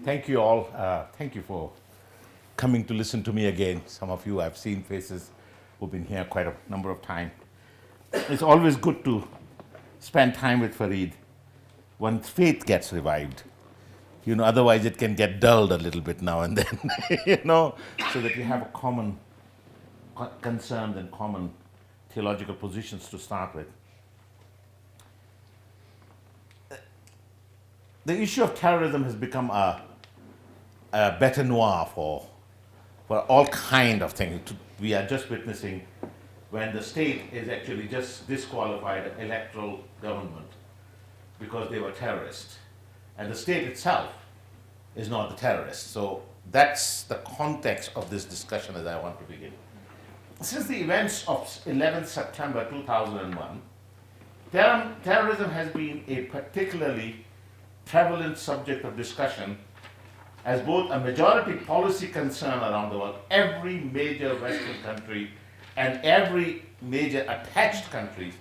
Thank you all. Thank you for coming to listen to me again. Some of you I've seen faces who've been here quite a number of times. It's always good to spend time with Fareed when faith gets revived. Otherwise it can get dulled a little bit now and then, so that you have a common concerns and common theological positions to start with. The issue of terrorism has become a bete noire for all kind of things. We are just witnessing when the state is actually just disqualified electoral government because they were terrorists. And the state itself is not the terrorist. So that's the context of this discussion as I want to begin. Since the events of 11th September 2001, terrorism has been a particularly prevalent subject of discussion as both a majority policy concern around the world. Every major Western country and every major attached countries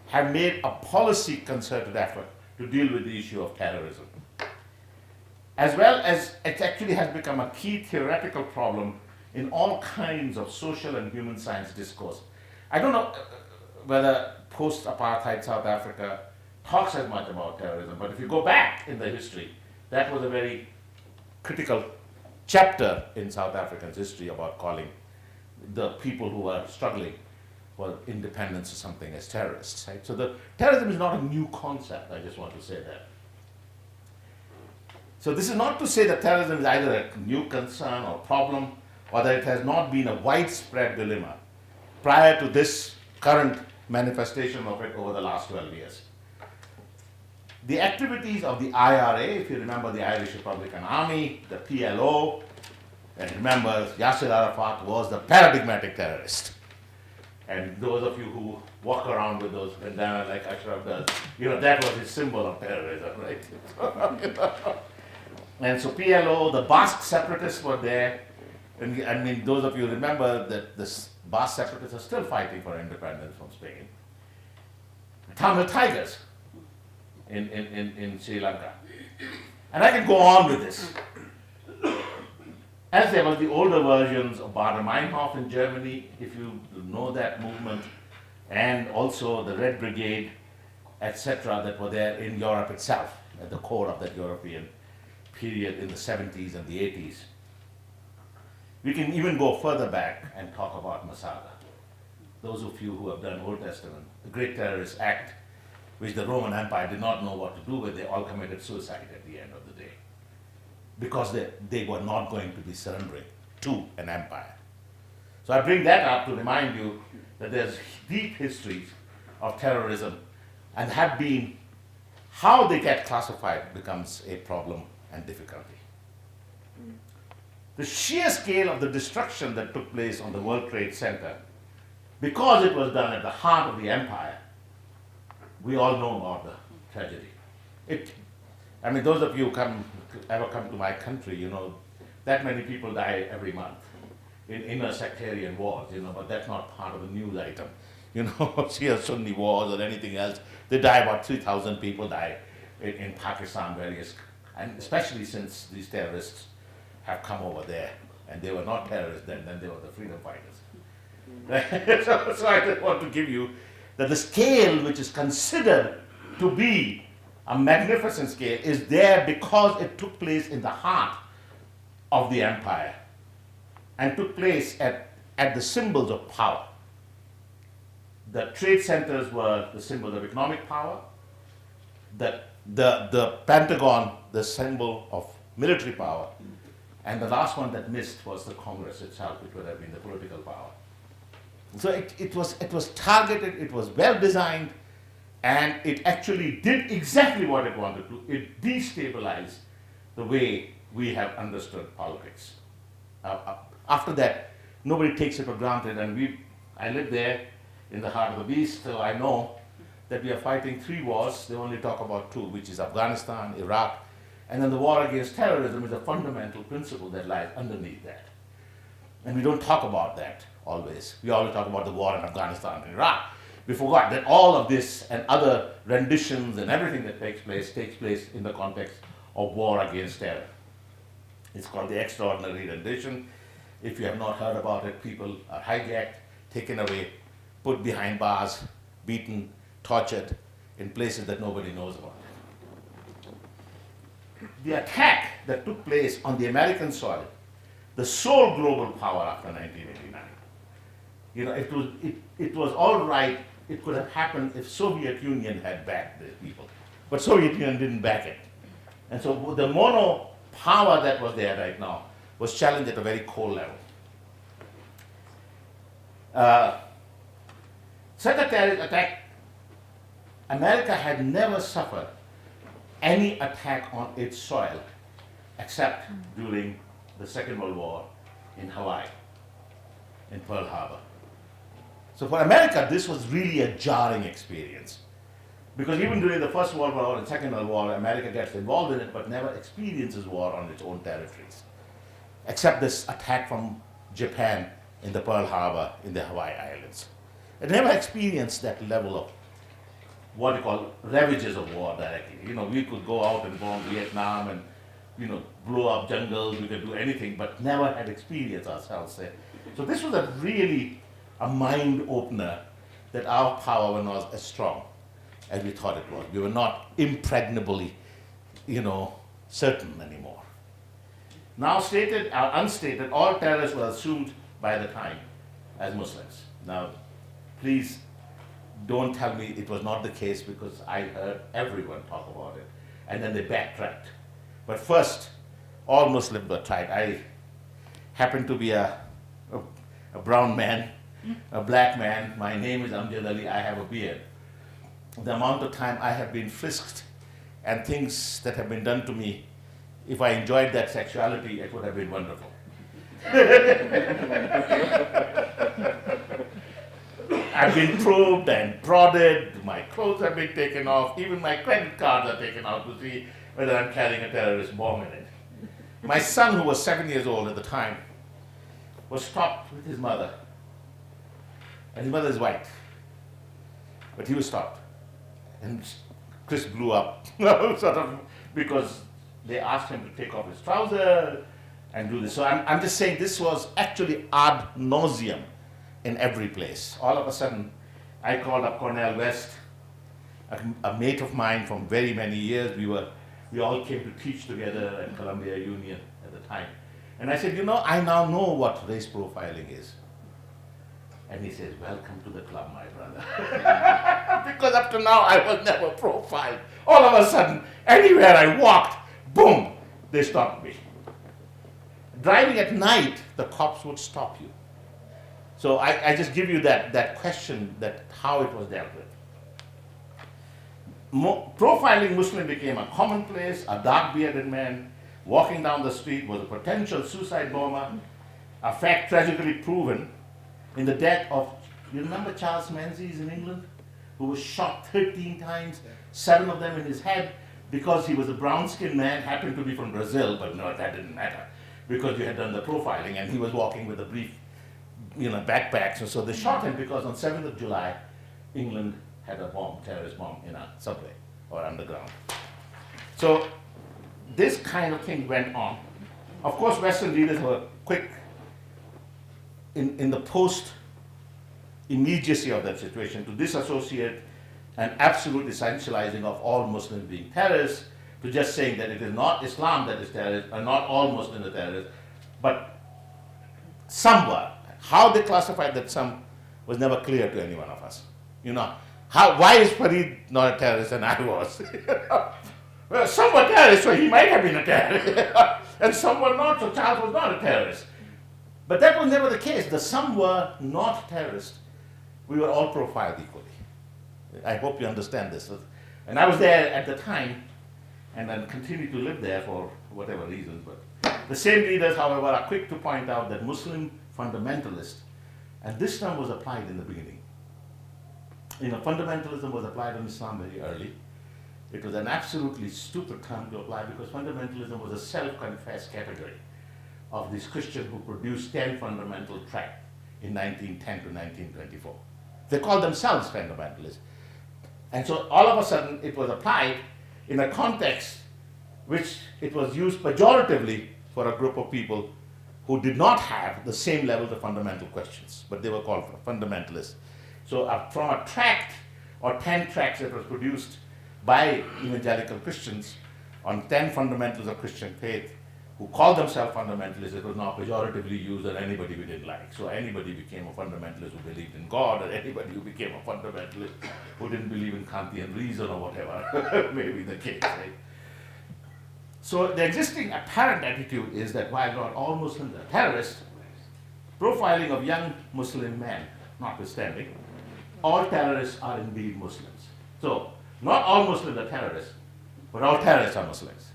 have made a policy concerted effort to deal with the issue of terrorism. As well as it actually has become a key theoretical problem in all kinds of social and human science discourse. I don't know whether post-apartheid South Africa talks as much about terrorism, but if you go back in the history, that was a very critical chapter in South Africa's history about calling the people who were struggling for independence or something as terrorists. Right? So the terrorism is not a new concept, I just want to say that. So this is not to say that terrorism is either a new concern or problem, or that it has not been a widespread dilemma prior to this current manifestation of it over the last 12 years. The activities of the IRA, if you remember the Irish Republican Army, the PLO, and remember Yasser Arafat was the paradigmatic terrorist. And those of you who walk around with those bandanas like Ashraf does, that was his symbol of terrorism, right? And so PLO, the Basque separatists were there. And I mean, those of you remember that the Basque separatists are still fighting for independence from Spain. Tamil Tigers in Sri Lanka. And I can go on with this. As there was the older versions of Baader Meinhof in Germany, if you know that movement, and also the Red Brigade, etc., that were there in Europe itself, at the core of that European period in the 70s and the 80s. We can even go further back and talk about Masada. Those of you who have done Old Testament, the great terrorist act, which the Roman Empire did not know what to do with, they all committed suicide at the end of the day, because they were not going to be surrendering to an empire. So I bring that up to remind you that there's deep histories of terrorism, and have been, how they get classified becomes a problem and difficulty. The sheer scale of the destruction that took place on the World Trade Center, because it was done at the heart of the empire, we all know about the tragedy. Those of you ever come to my country, that many people die every month in inner sectarian wars, but that's not part of the news item. Shia Sunni wars or anything else, they die, about 3,000 people die in Pakistan, and especially since these terrorists have come over there, and they were not terrorists then they were the freedom fighters. So I just want to give you that the scale which is considered to be a magnificent scale is there because it took place in the heart of the empire and took place at the symbols of power. The trade centers were the symbol of economic power, the Pentagon, the symbol of military power, and the last one that missed was the Congress itself, which would have been the political power. So it was targeted, it was well designed, and it actually did exactly what it wanted to. It destabilized the way we have understood politics. After that, nobody takes it for granted, and I live there in the heart of the beast, so I know that we are fighting 3 wars. They only talk about 2, which is Afghanistan, Iraq, and then the war against terrorism is a fundamental principle that lies underneath that. And we don't talk about that always. We always talk about the war in Afghanistan and Iraq. We forgot that all of this and other renditions and everything that takes place in the context of war against terror. It's called the Extraordinary Rendition. If you have not heard about it, people are hijacked, taken away, put behind bars, beaten, tortured in places that nobody knows about. The attack that took place on the American soil, the sole global power after 1989, it was all right. It could have happened if Soviet Union had backed these people, but Soviet Union didn't back it, and so the mono power that was there right now was challenged at a very core level. Secretariat Attack, America had never suffered any attack on its soil except during the Second World War in Hawaii, in Pearl Harbor. So for America, this was really a jarring experience. Because even during the First World War and Second World War, America gets involved in it but never experiences war on its own territories, except this attack from Japan in the Pearl Harbor in the Hawaii Islands. It never experienced that level of what you call ravages of war directly. We could go out and bomb Vietnam and blow up jungles, we could do anything, but never had experienced ourselves there. So this was really a mind opener that our power was not as strong as we thought it was. We were not impregnably, certain anymore. Now stated or unstated, all terrorists were assumed by the time as Muslims. Now, please don't tell me it was not the case, because I heard everyone talk about it, and then they backtracked. But first, all Muslims were tried. I happen to be a brown man, a black man. My name is Amjad-Ali. I have a beard. The amount of time I have been frisked and things that have been done to me, if I enjoyed that sexuality, it would have been wonderful. I've been probed and prodded, my clothes have been taken off, even my credit cards are taken out to see whether I'm carrying a terrorist bomb in it. My son, who was 7 years old at the time, was stopped with his mother. And his mother is white. But he was stopped. And Chris blew up, sort of, because they asked him to take off his trousers and do this. So I'm just saying this was actually ad nauseum in every place. All of a sudden, I called up Cornel West, a mate of mine from very many years. We all came to teach together at Columbia Union at the time. And I said, I now know what race profiling is. And he says, welcome to the club, my brother. Because up to now, I was never profiled. All of a sudden, anywhere I walked, boom, they stopped me. Driving at night, the cops would stop you. So I just give you that question, that how it was dealt with. Profiling Muslim became a commonplace. A dark-bearded man walking down the street was a potential suicide bomber, a fact tragically proven in the death of, you remember Charles Menzies in England, who was shot 13 times, 7 of them in his head, because he was a brown-skinned man, happened to be from Brazil, but no, that didn't matter, because you had done the profiling, and he was walking with a brief, backpacks, and so they shot him because on 7th of July, England had a bomb, terrorist bomb, in a subway or underground. So this kind of thing went on. Of course, Western leaders were quick in the post-immediacy of that situation to disassociate an absolute essentializing of all Muslims being terrorists, to just saying that it is not Islam that is terrorist, and not all Muslims are terrorists, but some were. How they classified that some was never clear to any one of us. Why is Farid not a terrorist and I was? Well, some were terrorists, so he might have been a terrorist. And some were not, so Charles was not a terrorist. But that was never the case. The some were not terrorists. We were all profiled equally. I hope you understand this. And I was there at the time, and then continue to live there for whatever reasons. But the same leaders, however, are quick to point out that Muslim fundamentalists, and this term was applied in the beginning. Fundamentalism was applied in Islam very early. It was an absolutely stupid term to apply, because fundamentalism was a self-confessed category of these Christians who produced 10 fundamental tracts in 1910 to 1924. They called themselves fundamentalists. And so all of a sudden it was applied in a context which it was used pejoratively for a group of people who did not have the same level of fundamental questions, but they were called fundamentalists. So from a tract or 10 tracts that was produced by evangelical Christians on 10 fundamentals of Christian faith, who called themselves fundamentalists, it was now pejoratively used on anybody we didn't like. So anybody became a fundamentalist who believed in God, or anybody who became a fundamentalist who didn't believe in Kantian reason or whatever may be the case, right? So the existing apparent attitude is that while not all Muslims are terrorists, profiling of young Muslim men notwithstanding, all terrorists are indeed Muslims. So not all Muslims are terrorists, but all terrorists are Muslims.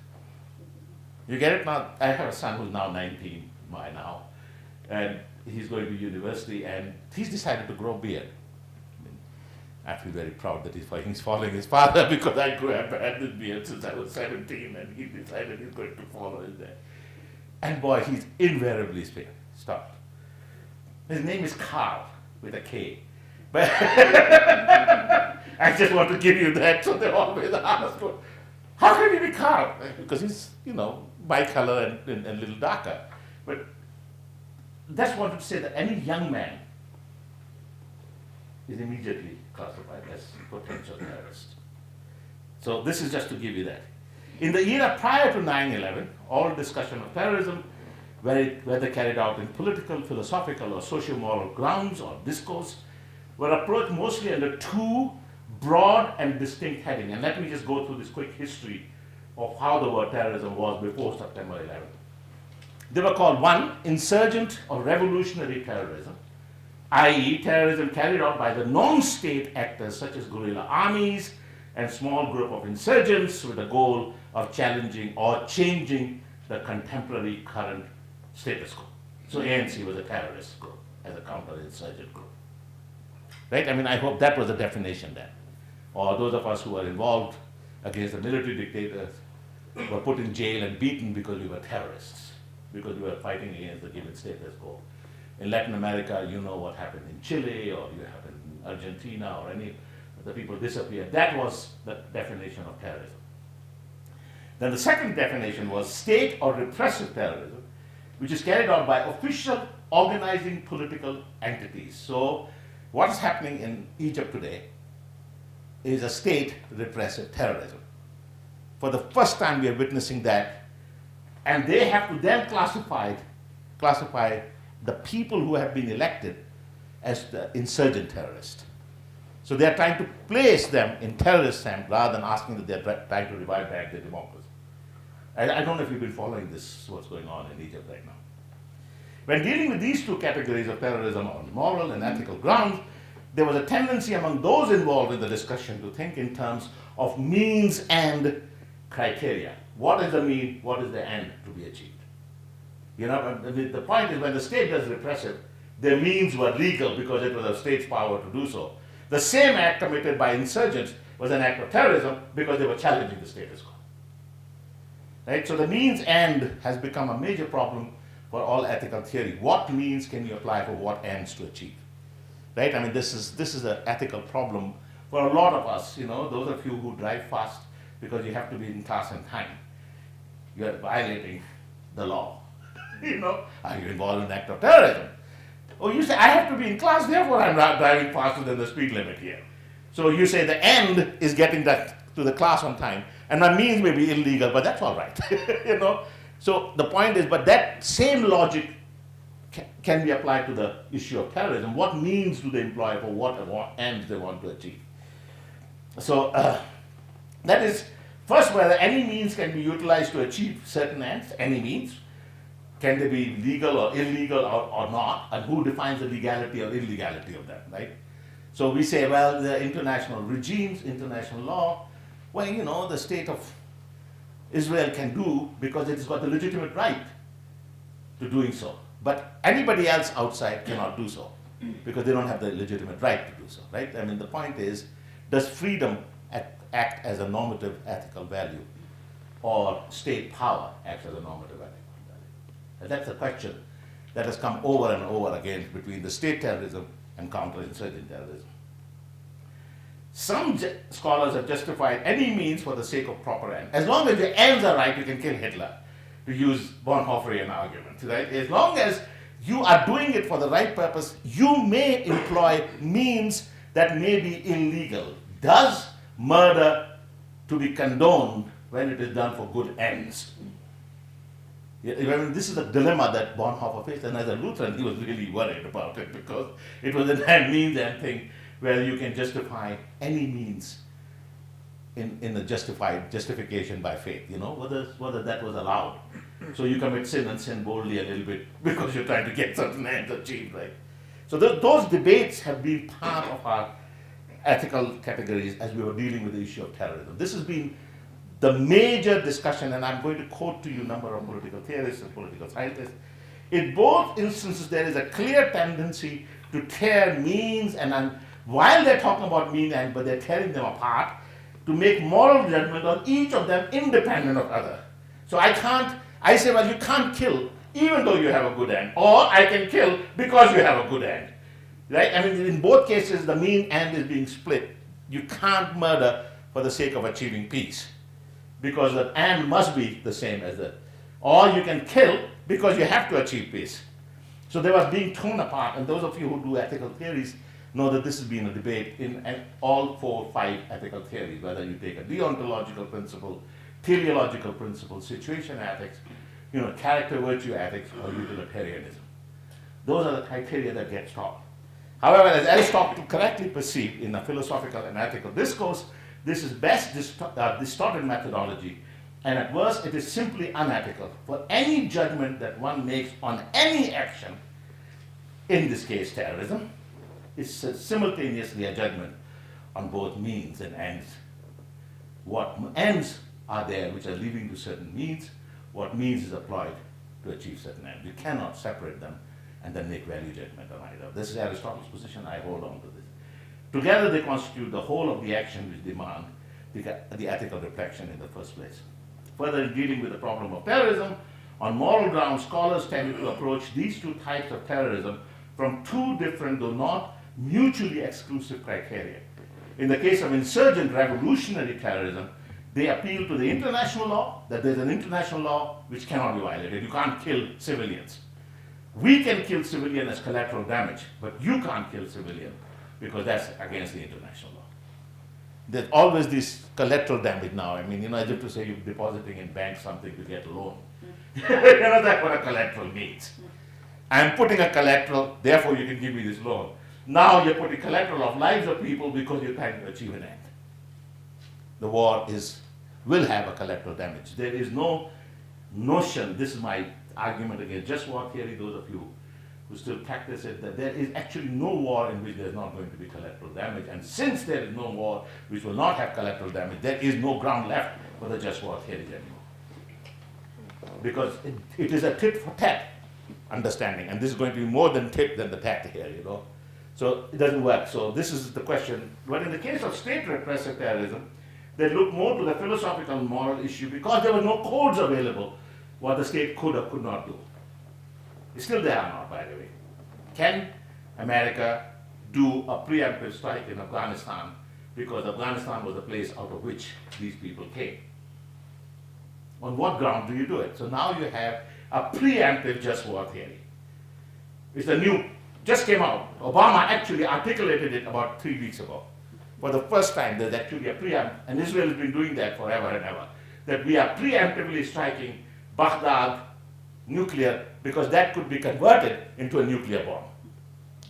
You get it now? I have a son who's now 19 by now, and he's going to university, and he's decided to grow a beard. I feel very proud that he's following his father, because I had this beard since I was 17, and he decided he's going to follow his dad. And boy, he's invariably stopped. His name is Carl, with a K. But I just want to give you that, so they always ask, how can he be Carl? Because he's, bicolor and a little darker. But that's wanted to say that any young man is immediately classified as potential terrorist. So this is just to give you that. In the era prior to 9/11, all discussion of terrorism, whether carried out in political, philosophical, or socio-moral grounds or discourse, were approached mostly under two broad and distinct headings. And let me just go through this quick history of how the word terrorism was before September 11. They were called, one, insurgent or revolutionary terrorism, i.e. terrorism carried out by the non-state actors such as guerrilla armies and small group of insurgents with the goal of challenging or changing the contemporary current status quo. So ANC was a terrorist group as a counter-insurgent group. Right? I hope that was the definition then. Or those of us who were involved against the military dictators were put in jail and beaten because we were terrorists, because we were fighting against the given status quo. In Latin America, you know what happened in Chile, or you happened in Argentina, or any of the people disappeared. That was the definition of terrorism. Then the second definition was state or repressive terrorism, which is carried out by official organizing political entities. So what is happening in Egypt today is a state repressive terrorism. For the first time we are witnessing that, and they have to then classify the people who have been elected as the insurgent terrorists. So they are trying to place them in terrorist camp rather than asking that they are trying to revive back their democracy. I don't know if you've been following this, what's going on in Egypt right now. When dealing with these two categories of terrorism on moral and ethical grounds, there was a tendency among those involved in the discussion to think in terms of means and criteria. What is the mean? What is the end to be achieved? The point is, when the state does repressive, their means were legal because it was the state's power to do so. The same act committed by insurgents was an act of terrorism because they were challenging the status quo. Right? So the means end has become a major problem for all ethical theory. What means can you apply for what ends to achieve? Right? This is an ethical problem for a lot of us. Those of you who drive fast because you have to be in class on time, you are violating the law. Are you involved in an act of terrorism? Or you say, I have to be in class, therefore I'm not driving faster than the speed limit here. So you say the end is getting to the class on time, and my means may be illegal, but that's all right. So the point is, but that same logic can be applied to the issue of terrorism. What means do they employ for what ends they want to achieve? So that is, first, whether any means can be utilized to achieve certain ends, any means. Can they be legal or illegal or not? And who defines the legality or illegality of that, right? So we say, well, the international regimes, international law, well, the state of Israel can do because it has got the legitimate right to doing so. But anybody else outside cannot do so because they don't have the legitimate right to do so, right? The point is, does freedom act as a normative ethical value, or state power acts as a normative ethical value? And that's a question that has come over and over again between the state terrorism and counterinsurgent terrorism. Some scholars have justified any means for the sake of proper end. As long as the ends are right, you can kill Hitler. to use Bonhoefferian argument, right? As long as you are doing it for the right purpose, you may employ means that may be illegal. Does murder to be condoned when it is done for good ends? Yeah, I mean, this is a dilemma that Bonhoeffer faced, and as a Lutheran, he was really worried about it because it was a means and thing where you can justify any means in a justification by faith, whether that was allowed. So you commit sin and sin boldly a little bit because you're trying to get certain ends achieved, right? So those debates have been part of our ethical categories as we were dealing with the issue of terrorism. This has been the major discussion, and I'm going to quote to you a number of political theorists and political scientists. In both instances, there is a clear tendency to tear means, and while they're talking about mean and but they're tearing them apart, to make moral judgment on each of them independent of other. So I say, well, you can't kill even though you have a good end, or I can kill because you have a good end. Right? I mean, in both cases, the mean end is being split. You can't murder for the sake of achieving peace, because the end must be the same as the, or you can kill because you have to achieve peace. So they were being torn apart, and those of you who do ethical theories know that this has been a debate in all 4 or 5 ethical theories, whether you take a deontological principle, teleological principle, situation ethics, character virtue ethics, or utilitarianism. Those are the criteria that get taught. However, as Aristotle correctly perceived in the philosophical and ethical discourse, this is best distorted methodology, and at worst it is simply unethical. For any judgment that one makes on any action, in this case terrorism, is simultaneously a judgment on both means and ends. What ends are there which are leading to certain means, what means is applied to achieve certain ends. You cannot separate them and then make value judgment on either. This is Aristotle's position, I hold on to this. Together they constitute the whole of the action which demand the ethical reflection in the first place. Further, in dealing with the problem of terrorism, on moral grounds, scholars tend to approach these 2 types of terrorism from 2 different, though not mutually exclusive criteria. In the case of insurgent revolutionary terrorism, they appeal to the international law, that there's an international law which cannot be violated. You can't kill civilians. We can kill civilian as collateral damage, but you can't kill civilian because that's against the international law. There's always this collateral damage now. I mean, as if to say you're depositing in bank something to get a loan. That's what a collateral means. I'm putting a collateral, therefore you can give me this loan. Now you're putting collateral of lives of people because you're trying to achieve an end. The war will have a collateral damage. There is no notion, this is my argument against just war theory, those of you who still practice it, that there is actually no war in which there's not going to be collateral damage. And since there is no war which will not have collateral damage, there is no ground left for the just war theory anymore. Because it is a tit for tat understanding, and this is going to be more than tit than the tat here, So it doesn't work. So this is the question. But in the case of state repressive terrorism, they look more to the philosophical and moral issue because there were no codes available what the state could or could not do. Still there are not, by the way. Can America do a preemptive strike in Afghanistan because Afghanistan was the place out of which these people came? On what ground do you do it? So now you have a preemptive just war theory. It's a new, just came out. Obama actually articulated it about 3 weeks ago. For the first time, there's actually a preempt, and Israel has been doing that forever and ever, that we are preemptively striking Baghdad nuclear because that could be converted into a nuclear bomb.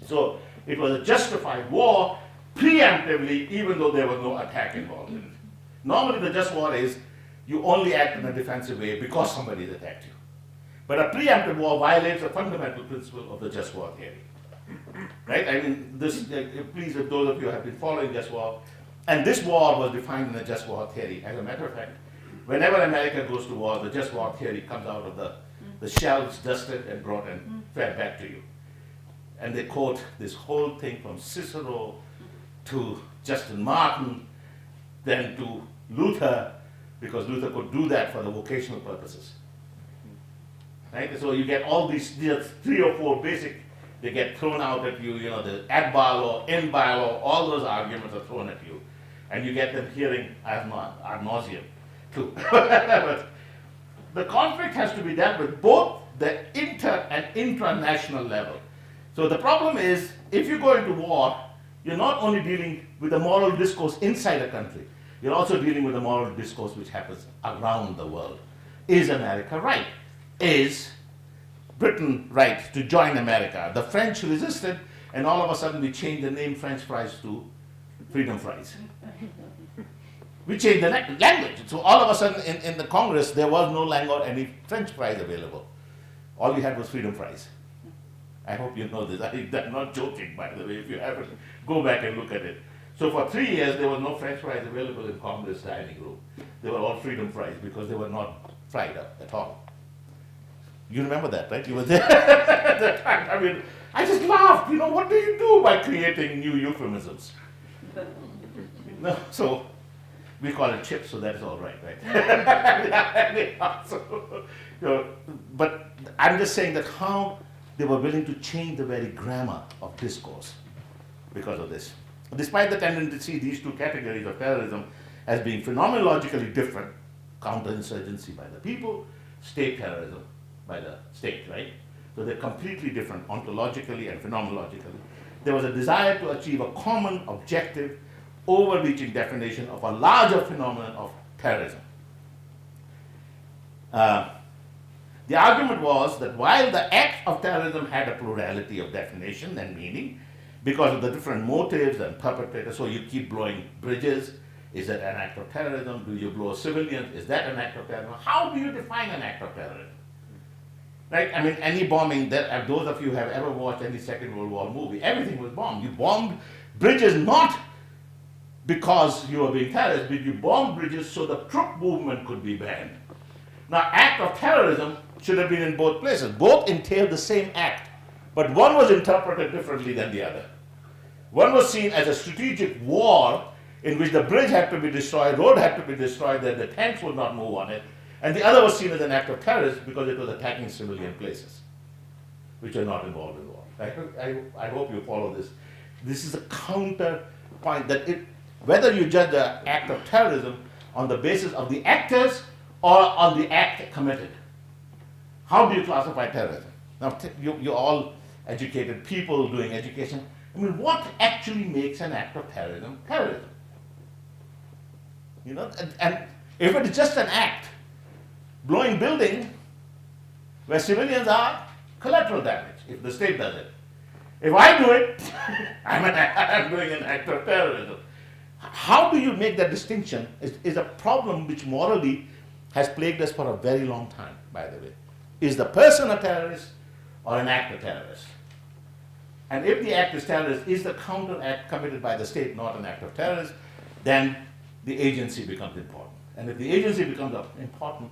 So it was a justified war preemptively, even though there was no attack involved in it. Normally the just war is you only act in a defensive way because somebody has attacked you. But a preemptive war violates a fundamental principle of the just war theory. Right? I mean, this, please, if those of you have been following just war, and this war was defined in the just war theory. As a matter of fact, whenever America goes to war, the just war theory comes out of the shelves, dusted and brought and fed back to you. And they quote this whole thing from Cicero to Justin Martin, then to Luther, because Luther could do that for the vocational purposes. Right? So you get all these 3 or 4 basic, they get thrown out at you, the ad law, in law, all those arguments are thrown at you. And you get them hearing ad nauseum too. But the conflict has to be dealt with both the inter and intranational level. So the problem is, if you go into war, you're not only dealing with the moral discourse inside a country, you're also dealing with the moral discourse which happens around the world. Is America right? Is Britain right to join America? The French resisted, and all of a sudden we changed the name French fries to freedom fries. We changed the language. So all of a sudden in the Congress, there was no longer any French fries available. All we had was freedom fries. I hope you know this. I'm not joking, by the way. If you haven't, go back and look at it. So for 3 years, there was no French fries available in Congress dining room. They were all freedom fries because they were not fried up at all. You remember that, right? You were there at the time. I mean, I just laughed. You know, what do you do by creating new euphemisms? No, so we call it chips, so that's all right, right? So, you know, but I'm just saying that how they were willing to change the very grammar of discourse because of this. Despite the tendency to see these two categories of terrorism as being phenomenologically different, counterinsurgency by the people, state terrorism by the state, right? So they're completely different ontologically and phenomenologically. There was a desire to achieve a common, objective, overreaching definition of a larger phenomenon of terrorism. The argument was that while the act of terrorism had a plurality of definition and meaning, because of the different motives and perpetrators, so you keep blowing bridges, is that an act of terrorism? Do you blow civilians? Is that an act of terrorism? How do you define an act of terrorism? Right? I mean, any bombing, that, those of you who have ever watched any Second World War movie, everything was bombed. You bombed bridges not because you were being terrorists, but you bombed bridges so the troop movement could be banned. Now, act of terrorism should have been in both places. Both entailed the same act, but one was interpreted differently than the other. One was seen as a strategic war in which the bridge had to be destroyed, road had to be destroyed, that the tanks would not move on it, and the other was seen as an act of terrorism because it was attacking civilian places, which are not involved in war. I hope you follow this. This is a counterpoint that whether you judge the act of terrorism on the basis of the actors or on the act committed. How do you classify terrorism? Now, you're all educated people doing education. I mean, what actually makes an act of terrorism terrorism? You know, and if it is just an act, blowing building where civilians are, collateral damage, if the state does it. If I do it, I'm doing an act of terrorism. How do you make that distinction is a problem which morally has plagued us for a very long time, by the way. Is the person a terrorist or an act a terrorist? And if the act is terrorist, is the counter act committed by the state not an act of terrorism, then the agency becomes important. And if the agency becomes important,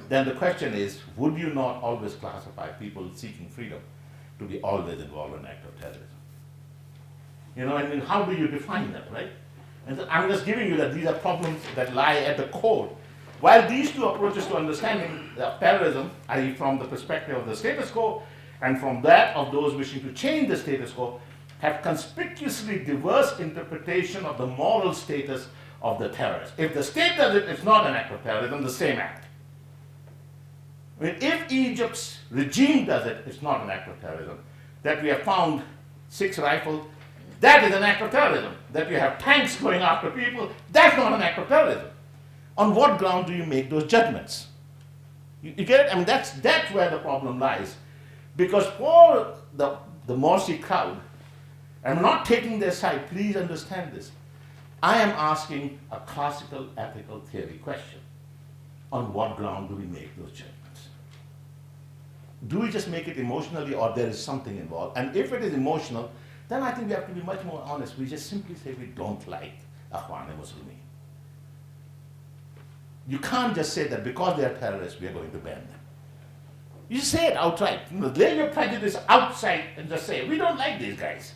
then the question is, would you not always classify people seeking freedom to be always involved in an act of terrorism? You know, I mean, how do you define that, right? And so I'm just giving you that these are problems that lie at the core. While these two approaches to understanding terrorism, i.e. from the perspective of the status quo and from that of those wishing to change the status quo, have conspicuously diverse interpretation of the moral status of the terrorist. If the state does it, it's not an act of terrorism, the same act. I mean, if Egypt's regime does it, it's not an act of terrorism. That we have found 6 rifles, that is an act of terrorism. That you have tanks going after people, that's not an act of terrorism. On what ground do you make those judgments? You get it? I mean, that's where the problem lies. Because for the Morsi crowd, I'm not taking their side, please understand this. I am asking a classical ethical theory question. On what ground do we make those judgments? Do we just make it emotionally or there is something involved? And if it is emotional, then I think we have to be much more honest. We just simply say we don't like Ikhwan-e-Muslimin. You can't just say that because they are terrorists, we are going to ban them. You say it outright. You know, lay your prejudice outside and just say, we don't like these guys.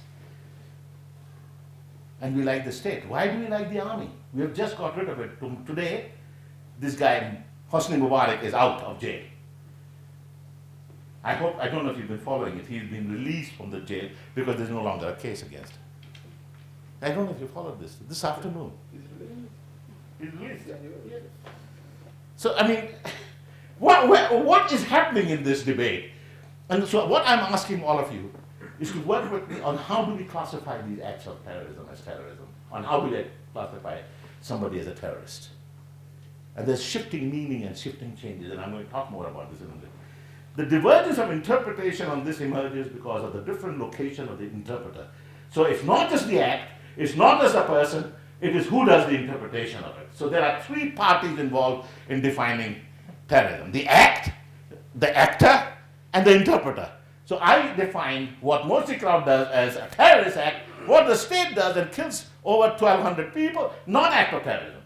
And we like the state. Why do we like the army? We have just got rid of it. Today, this guy, Hosni Mubarak, is out of jail. I don't know if you've been following it. He's been released from the jail because there's no longer a case against him. I don't know if you followed this afternoon. He's released. So, I mean, What is happening in this debate? And so what I'm asking all of you is to work with me on how do we classify these acts of terrorism as terrorism, on how do we classify somebody as a terrorist. And there's shifting meaning and shifting changes, and I'm going to talk more about this in a minute. The divergence of interpretation on this emerges because of the different location of the interpreter. So it's not just the act, it's not just a person, it is who does the interpretation of it. So there are three parties involved in defining terrorism: the act, the actor, and the interpreter. So I define what Morsi crowd does as a terrorist act, what the state does and kills over 1,200 people, not act of terrorism.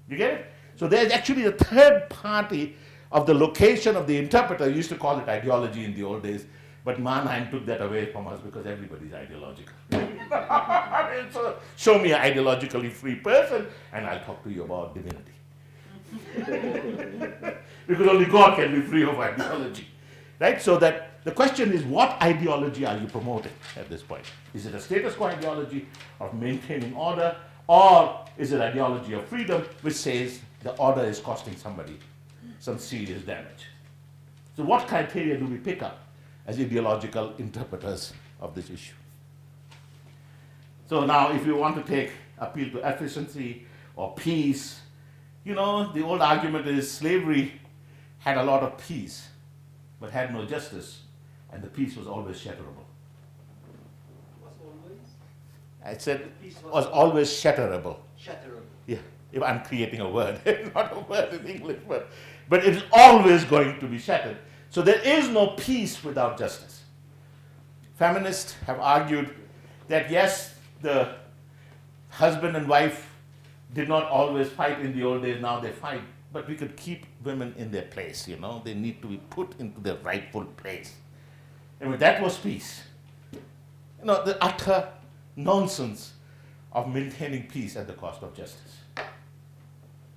You get it? So there's actually a third party of the location of the interpreter. We used to call it ideology in the old days, but Mannheim took that away from us because everybody's ideological. So show me an ideologically free person, and I'll talk to you about divinity. Because only God can be free of ideology. Right? So that the question is, what ideology are you promoting at this point? Is it a status quo ideology of maintaining order, or is it ideology of freedom, which says the order is costing somebody some serious damage? So what criteria do we pick up as ideological interpreters of this issue? So now, if you want to take appeal to efficiency or peace, the old argument is slavery had a lot of peace, but had no justice, and the peace was always shatterable. Was always? I said was always shatterable. Shatterable. Yeah, if I'm creating a word, not a word in English, but it's always going to be shattered. So there is no peace without justice. Feminists have argued that yes, the husband and wife did not always fight in the old days, now they fight, but we could keep women in their place, they need to be put into their rightful place. And that was peace. The utter nonsense of maintaining peace at the cost of justice.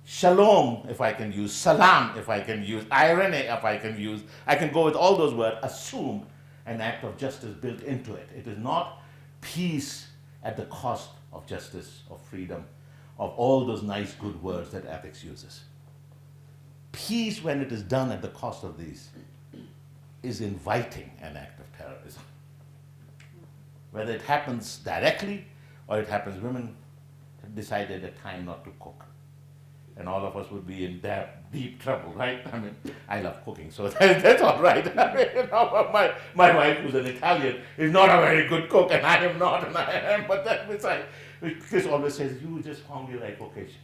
Shalom, if I can use, salam, if I can use, irony, if I can use, I can go with all those words, assume an act of justice built into it. It is not peace at the cost of justice, of freedom, of all those nice good words that ethics uses. Peace, when it is done at the cost of these, is inviting an act of terrorism. Whether it happens directly or it happens, women have decided at time not to cook. And all of us would be in deep trouble, right? I love cooking, so that's all right. My wife, who's an Italian, is not a very good cook, and I am not, and I am, but that beside. Chris always says, you just found your right vocation.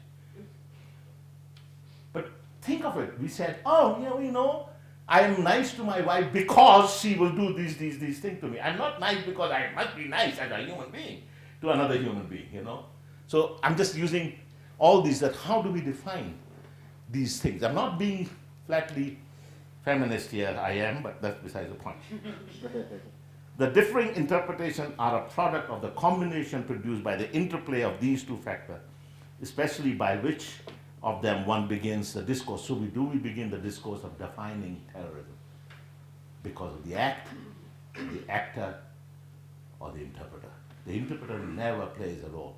But think of it. We said, I am nice to my wife because she will do these things to me. I'm not nice because I must be nice as a human being to another human being, So I'm just using all these, that how do we define these things? I'm not being flatly feminist here, I am, but that's besides the point. The differing interpretations are a product of the combination produced by the interplay of these two factors, especially by which of them one begins the discourse. So we begin the discourse of defining terrorism because of the act, the actor, or the interpreter. The interpreter never plays a role.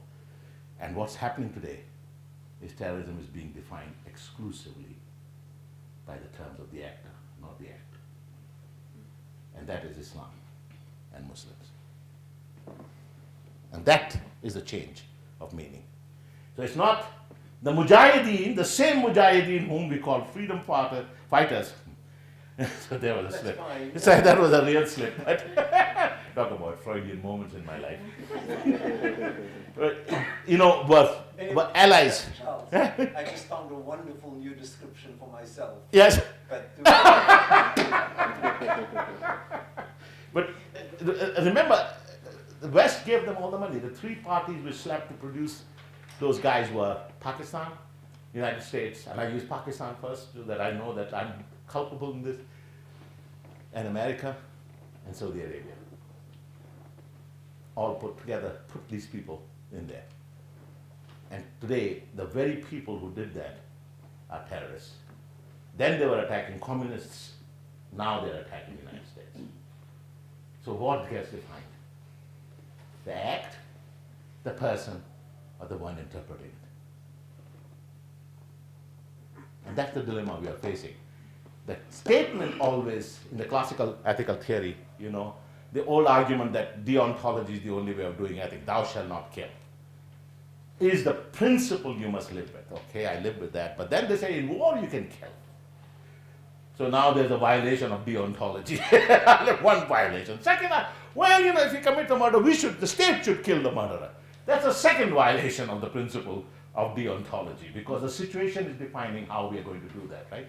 And what's happening today is terrorism is being defined exclusively by the terms of the actor, not the act. And that is Islam and Muslims. And that is a change of meaning. So it's not the Mujahideen, the same Mujahideen whom we call freedom fighters. So there was a slip. So that was a real slip. Talk about Freudian moments in my life. But allies. Charles, I just found a wonderful new description for myself. Yes. But remember, the West gave them all the money. The three parties which slapped to produce those guys were Pakistan, United States, and I use Pakistan first so that I know that I'm culpable in this, and America and Saudi Arabia. All put together, put these people in there. And today, the very people who did that are terrorists. Then they were attacking communists, now they're attacking the United States. So what gets defined? The act, the person, or the one interpreting it? And that's the dilemma we are facing. The statement always, in the classical ethical theory, the old argument that deontology is the only way of doing ethics, thou shalt not kill, is the principle you must live with. Okay, I live with that. But then they say in war you can kill. So now there's a violation of deontology. One violation. Second, if you commit a murder, the state should kill the murderer. That's a second violation of the principle of deontology, because the situation is defining how we are going to do that, right?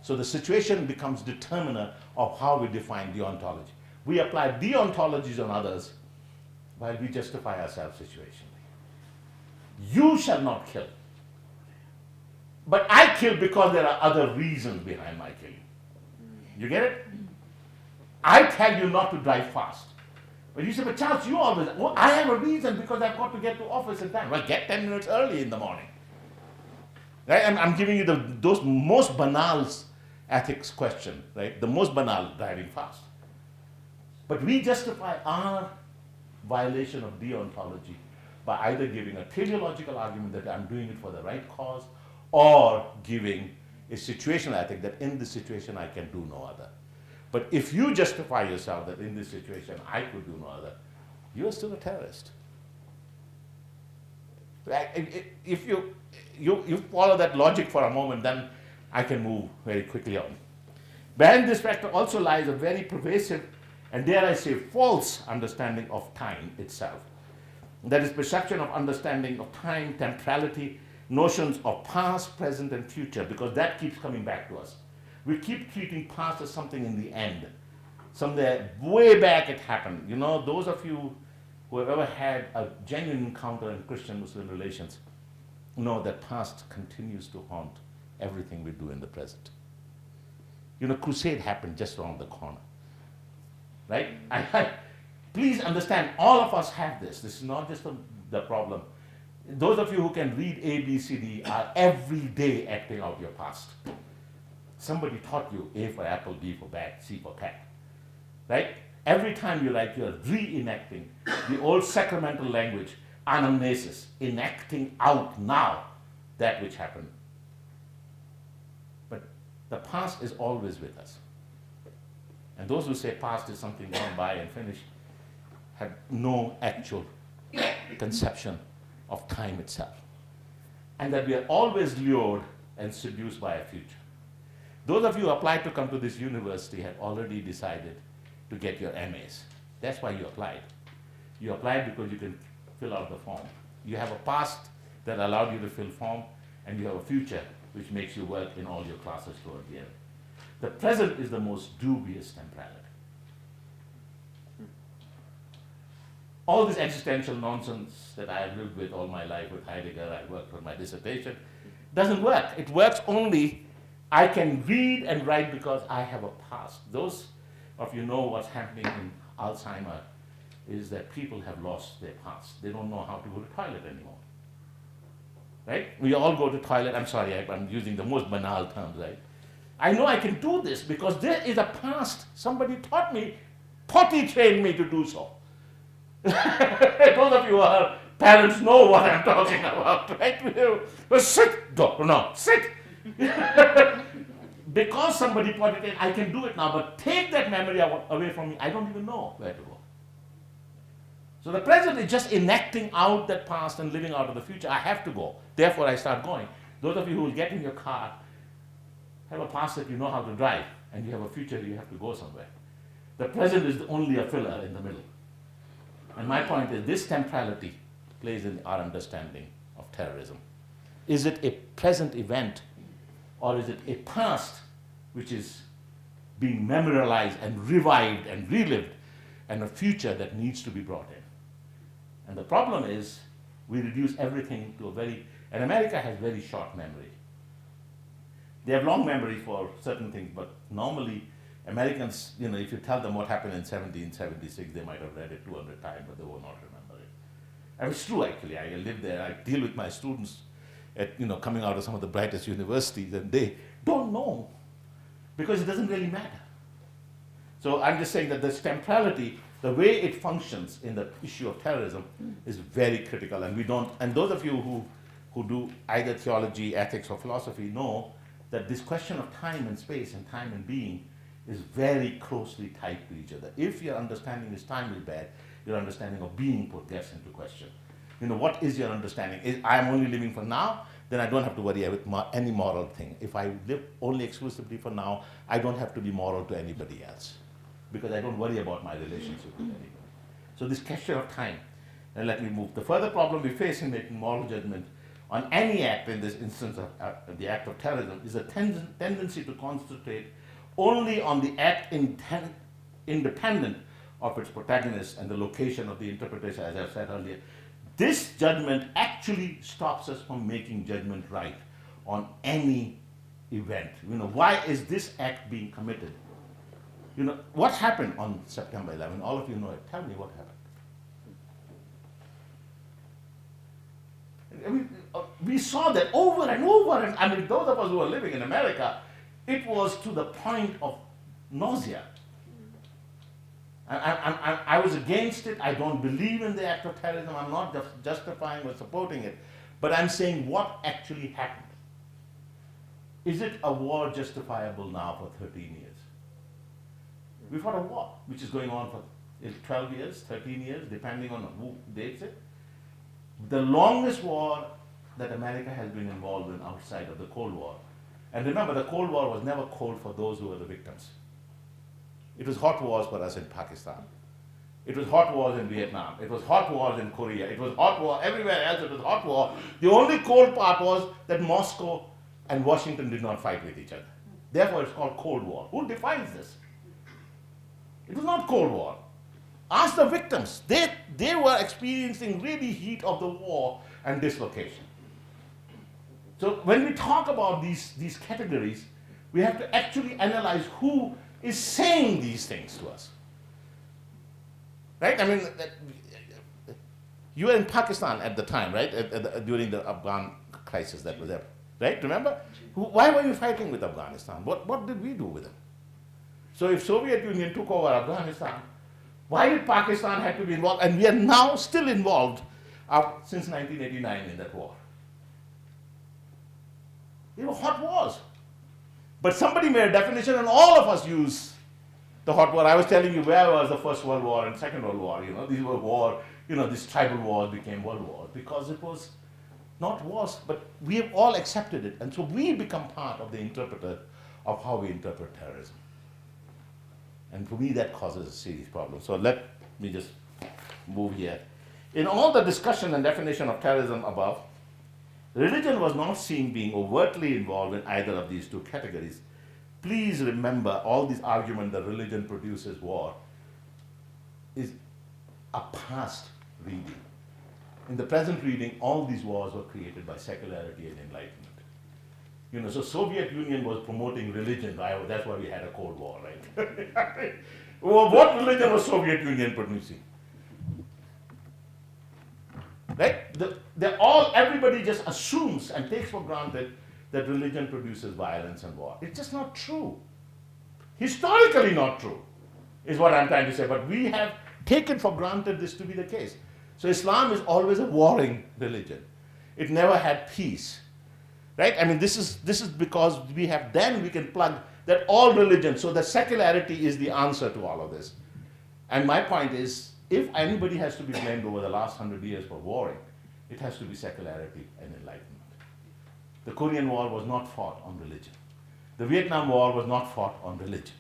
So the situation becomes determiner of how we define deontology. We apply deontologies on others while we justify ourselves situationally. You shall not kill. But I kill because there are other reasons behind my killing. You get it? I tell you not to drive fast. But you say, but Charles, you always, I have a reason because I've got to get to office in time. Well, get 10 minutes early in the morning. Right? And I'm giving you those most banal ethics question, right? The most banal, driving fast. But we justify our violation of deontology by either giving a teleological argument that I'm doing it for the right cause, or giving a situational ethic that in this situation I can do no other. But if you justify yourself that in this situation I could do no other, you are still a terrorist. If you follow that logic for a moment, then I can move very quickly on. Behind this factor also lies a very pervasive and, dare I say, false understanding of time itself. That is, perception of understanding of time, temporality, notions of past, present, and future, because that keeps coming back to us. We keep treating past as something in the end. Somewhere way back it happened. Those of you who have ever had a genuine encounter in Christian-Muslim relations know that past continues to haunt everything we do in the present. Crusade happened just around the corner. Right? Please understand, all of us have this. This is not just the problem. Those of you who can read A, B, C, D are every day acting out your past. Somebody taught you A for apple, B for bat, C for cat. Right? Every time you write, you're reenacting the old sacramental language, anamnesis, enacting out now that which happened. But the past is always with us. And those who say past is something gone by and finished have no actual conception of time itself. And that we are always lured and seduced by a future. Those of you who applied to come to this university have already decided to get your MAs. That's why you applied. You applied because you can fill out the form. You have a past that allowed you to fill form, and you have a future which makes you work in all your classes toward the end. The present is the most dubious temporality. All this existential nonsense that I have lived with all my life with Heidegger, I worked on my dissertation, doesn't work. It works only, I can read and write because I have a past. Those of you know what's happening in Alzheimer's is that people have lost their past. They don't know how to go to toilet anymore. Right? We all go to toilet. I'm sorry, I'm using the most banal terms, right? I know I can do this because there is a past. Somebody taught me, potty trained me to do so. Those of you who are parents know what I'm talking about, right? Well, sit, doctor, no, sit. Because somebody potty trained, I can do it now, but take that memory away from me, I don't even know where to go. So the present is just enacting out that past and living out of the future. I have to go. Therefore, I start going. Those of you who will get in your car have a past that you know how to drive, and you have a future you have to go somewhere. The present is only a filler in the middle. And my point is, this temporality plays in our understanding of terrorism. Is it a present event, or is it a past which is being memorialized and revived and relived, and a future that needs to be brought in? And the problem is, we reduce everything to and America has very short memory. They have long memory for certain things, but normally Americans, if you tell them what happened in 1776, they might have read it 200 times, but they will not remember it. And it's true, actually. I live there. I deal with my students coming out of some of the brightest universities, and they don't know because it doesn't really matter. So I'm just saying that this temporality, the way it functions in the issue of terrorism, is very critical. And those of you who do either theology, ethics, or philosophy know that this question of time and space and time and being is very closely tied to each other. If your understanding is time is bad, your understanding of being gets into question. What is your understanding? Is I'm only living for now, then I don't have to worry with any moral thing. If I live only exclusively for now, I don't have to be moral to anybody else because I don't worry about my relationship with anybody. So this question of time, and let me move. The further problem we face in making moral judgment on any act, in this instance of the act of terrorism, is a tendency to concentrate only on the act independent of its protagonist and the location of the interpretation, as I said earlier. This judgment actually stops us from making judgment right on any event. Why is this act being committed? What happened on September 11? All of you know it. Tell me what happened. We saw that over and over, and those of us who are living in America, it was to the point of nausea. I was against it. I don't believe in the act of terrorism. I'm not just justifying or supporting it. But I'm saying what actually happened. Is it a war justifiable now for 13 years? We fought a war, which is going on for 12 years, 13 years, depending on who dates it. The longest war that America has been involved in outside of the Cold War. And remember, the Cold War was never cold for those who were the victims. It was hot wars for us in Pakistan. It was hot wars in Vietnam. It was hot wars in Korea. It was hot war everywhere else. It was hot war. The only cold part was that Moscow and Washington did not fight with each other. Therefore, it's called Cold War. Who defines this? It was not Cold War. Ask the victims. They were experiencing really heat of the war and dislocation. So when we talk about these categories, we have to actually analyze who is saying these things to us. Right? You were in Pakistan at the time, right? During the Afghan crisis that was there. Right? Remember? Why were you fighting with Afghanistan? What did we do with it? So if Soviet Union took over Afghanistan, why did Pakistan have to be involved? And we are now still involved since 1989 in that war. They were hot wars. But somebody made a definition and all of us use the hot war. I was telling you where was the First World War and Second World War. These were war, these tribal wars became world wars because it was not wars, but we have all accepted it. And so we become part of the interpreter of how we interpret terrorism. And for me, that causes a serious problem. So let me just move here. In all the discussion and definition of terrorism above, religion was not seen being overtly involved in either of these two categories. Please remember, all this argument that religion produces war is a past reading. In the present reading, all these wars were created by secularity and enlightenment. So Soviet Union was promoting religion. That's why we had a Cold War, right? Well, what religion was Soviet Union producing? Right? Everybody just assumes and takes for granted that religion produces violence and war. It's just not true. Historically not true, is what I'm trying to say. But we have taken for granted this to be the case. So Islam is always a warring religion. It never had peace. Right? This is because we can plug that all religions, so that secularity is the answer to all of this. And my point is, if anybody has to be blamed over the last 100 years for warring, it has to be secularity and enlightenment. The Korean War was not fought on religion. The Vietnam War was not fought on religion.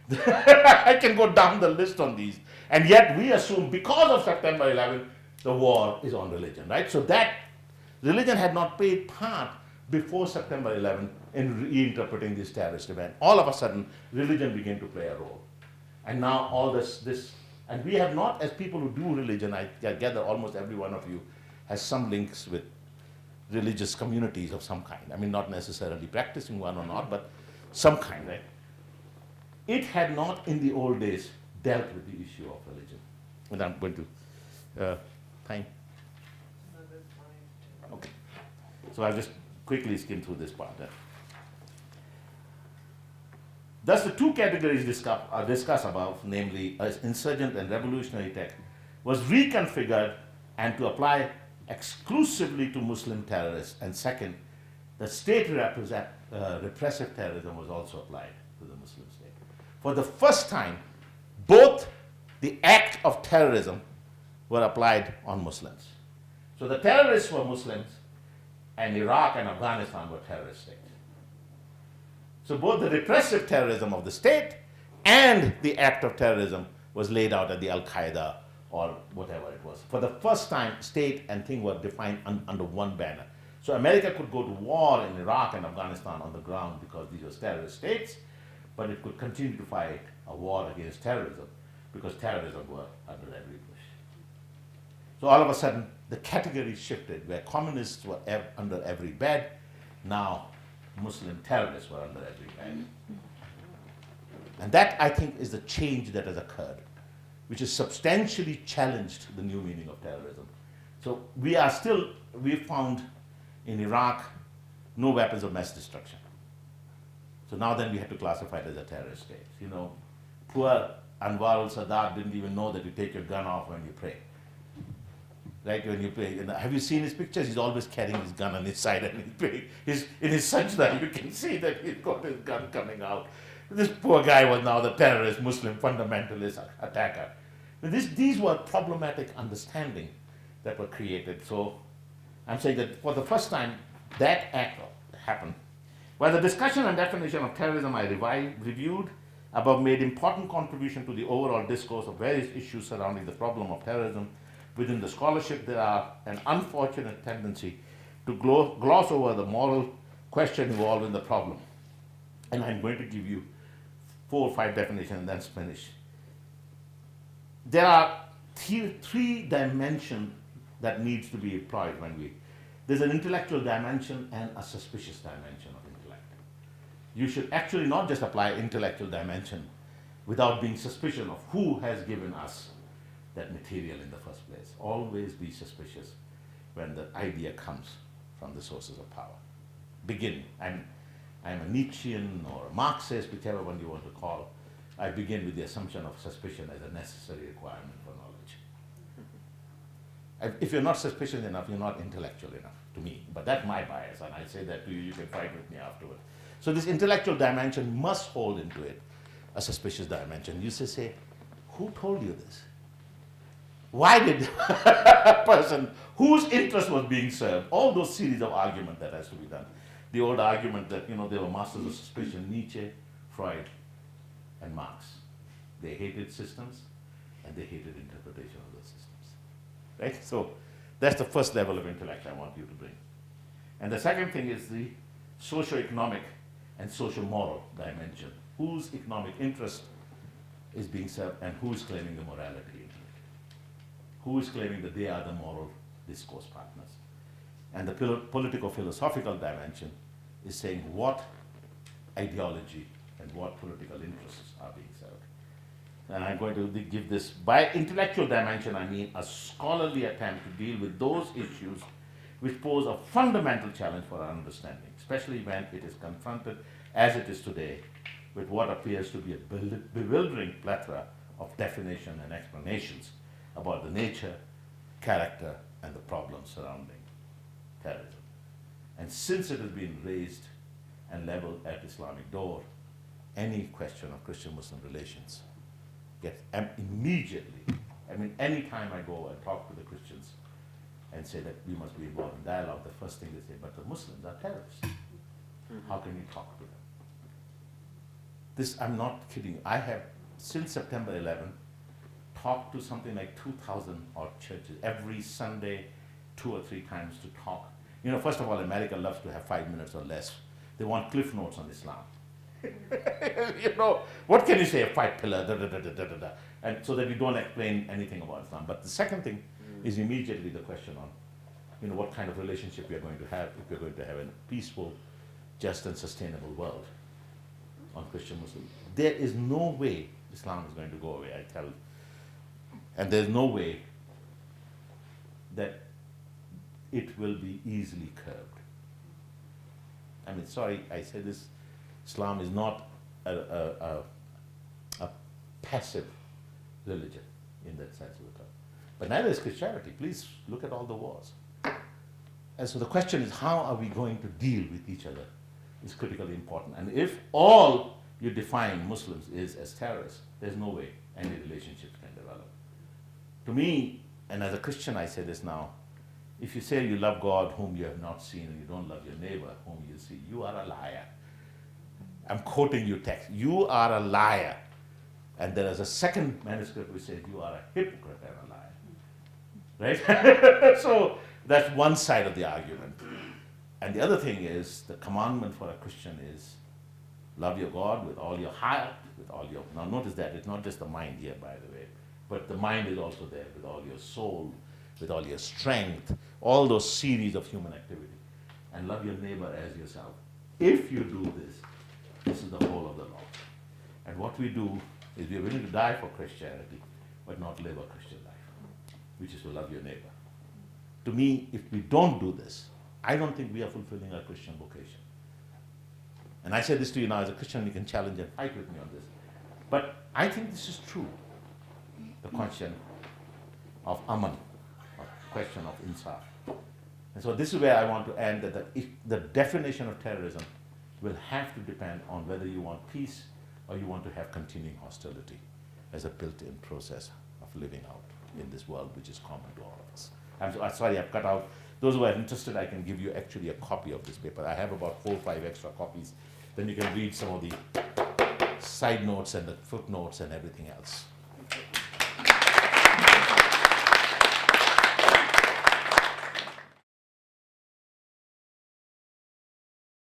I can go down the list on these. And yet we assume because of September 11, the war is on religion, right? So that religion had not played part before September 11 in reinterpreting this terrorist event. All of a sudden, religion began to play a role. And now all this, and we have not, as people who do religion, I gather almost every one of you has some links with religious communities of some kind. Not necessarily practicing one or not, but some kind, right? It had not in the old days dealt with the issue of religion. And I'm going to, time? Okay. So I'll just quickly skim through this part. Thus, the two categories discussed above, namely insurgent and revolutionary tech, was reconfigured and to apply exclusively to Muslim terrorists. And second, the state repressive terrorism was also applied to the Muslim state. For the first time, both the act of terrorism were applied on Muslims. So the terrorists were Muslims, and Iraq and Afghanistan were terrorist states. So both the repressive terrorism of the state and the act of terrorism was laid out at the Al-Qaeda or whatever it was. For the first time, state and thing were defined under one banner. So America could go to war in Iraq and Afghanistan on the ground because these were terrorist states, but it could continue to fight a war against terrorism because terrorism were under every bush. So all of a sudden, the category shifted where communists were under every bed. Now, Muslim terrorists were under every bed. And that, I think, is the change that has occurred, which has substantially challenged the new meaning of terrorism. So we found in Iraq no weapons of mass destruction. So now then we have to classify it as a terrorist state. You know, poor Anwar al-Sadat didn't even know that you take your gun off when you pray. Right, when you pray. Have you seen his pictures? He's always carrying his gun on his side and he's praying. In his sajda, you can see that he's got his gun coming out. This poor guy was now the terrorist, Muslim fundamentalist attacker. These were problematic understanding that were created. So I'm saying that for the first time, that act happened. While the discussion and definition of terrorism I reviewed above made important contribution to the overall discourse of various issues surrounding the problem of terrorism, within the scholarship there are an unfortunate tendency to gloss over the moral question involved in the problem. And I'm going to give you 4 or 5 definitions and then finish. There are three dimensions that needs to be employed there's an intellectual dimension and a suspicious dimension of intellect. You should actually not just apply intellectual dimension without being suspicious of who has given us that material in the first place. Always be suspicious when the idea comes from the sources of power. Begin. I'm a Nietzschean or a Marxist, whichever one you want to call. I begin with the assumption of suspicion as a necessary requirement for knowledge. If you're not suspicious enough, you're not intellectual enough to me. But that's my bias, and I say that to you, you can fight with me afterward. So this intellectual dimension must hold into it a suspicious dimension. You say, who told you this? Why did a person whose interest was being served? All those series of argument that has to be done. The old argument that, they were masters of suspicion, Nietzsche, Freud, and Marx. They hated systems, and they hated interpretation of those systems. Right? So that's the first level of intellect I want you to bring. And the second thing is the socio-economic and social-moral dimension. Whose economic interest is being served and who is claiming the morality in it? Who is claiming that they are the moral discourse partners? And the political-philosophical dimension is saying what ideology and what political interests are being served. And I'm going to give this, by intellectual dimension, I mean a scholarly attempt to deal with those issues which pose a fundamental challenge for our understanding, especially when it is confronted, as it is today, with what appears to be a bewildering plethora of definition and explanations about the nature, character, and the problems surrounding terrorism. And since it has been raised and leveled at Islamic door, any question of Christian-Muslim relations gets immediately, any time I go and talk to the Christians and say that we must be involved in dialogue, the first thing they say, but the Muslims are terrorists. How can you talk to them? This, I'm not kidding. I have, since September 11, talked to something like 2,000 odd churches every Sunday, 2 or 3 times to talk. First of all, America loves to have 5 minutes or less. They want cliff notes on Islam. What can you say? A 5 pillar, and so that you don't explain anything about Islam. But the second thing is immediately the question on, what kind of relationship we are going to have if we're going to have a peaceful, just and sustainable world on Christian-Muslim. There is no way Islam is going to go away, I tell you. And there's no way that it will be easily curbed. Sorry, I say this, Islam is not a passive religion in that sense of the term. But neither is Christianity. Please look at all the wars. And so the question is, how are we going to deal with each other is critically important. And if all you define Muslims is as terrorists, there's no way any relationships can develop. To me, and as a Christian I say this now, if you say you love God whom you have not seen and you don't love your neighbor whom you see, you are a liar. I'm quoting you text. You are a liar. And there is a second manuscript which says you are a hypocrite and a liar. Right? So that's one side of the argument. And the other thing is, the commandment for a Christian is love your God with all your heart, with all your, now notice that it's not just the mind here, by the way, but the mind is also there with all your soul, with all your strength, all those series of human activity. And love your neighbor as yourself. If you do this, this is the whole of the law. And what we do is we are willing to die for Christianity, but not live a Christian life, which is to love your neighbor. To me, if we don't do this, I don't think we are fulfilling our Christian vocation. And I say this to you now as a Christian, you can challenge and fight with me on this. But I think this is true. The question of aman, or question of insaf. And so this is where I want to end, that the definition of terrorism will have to depend on whether you want peace or you want to have continuing hostility as a built-in process of living out in this world which is common to all of us. I'm sorry, I've cut out. Those who are interested, I can give you actually a copy of this paper. I have about 4 or 5 extra copies. Then you can read some of the side notes and the footnotes and everything else.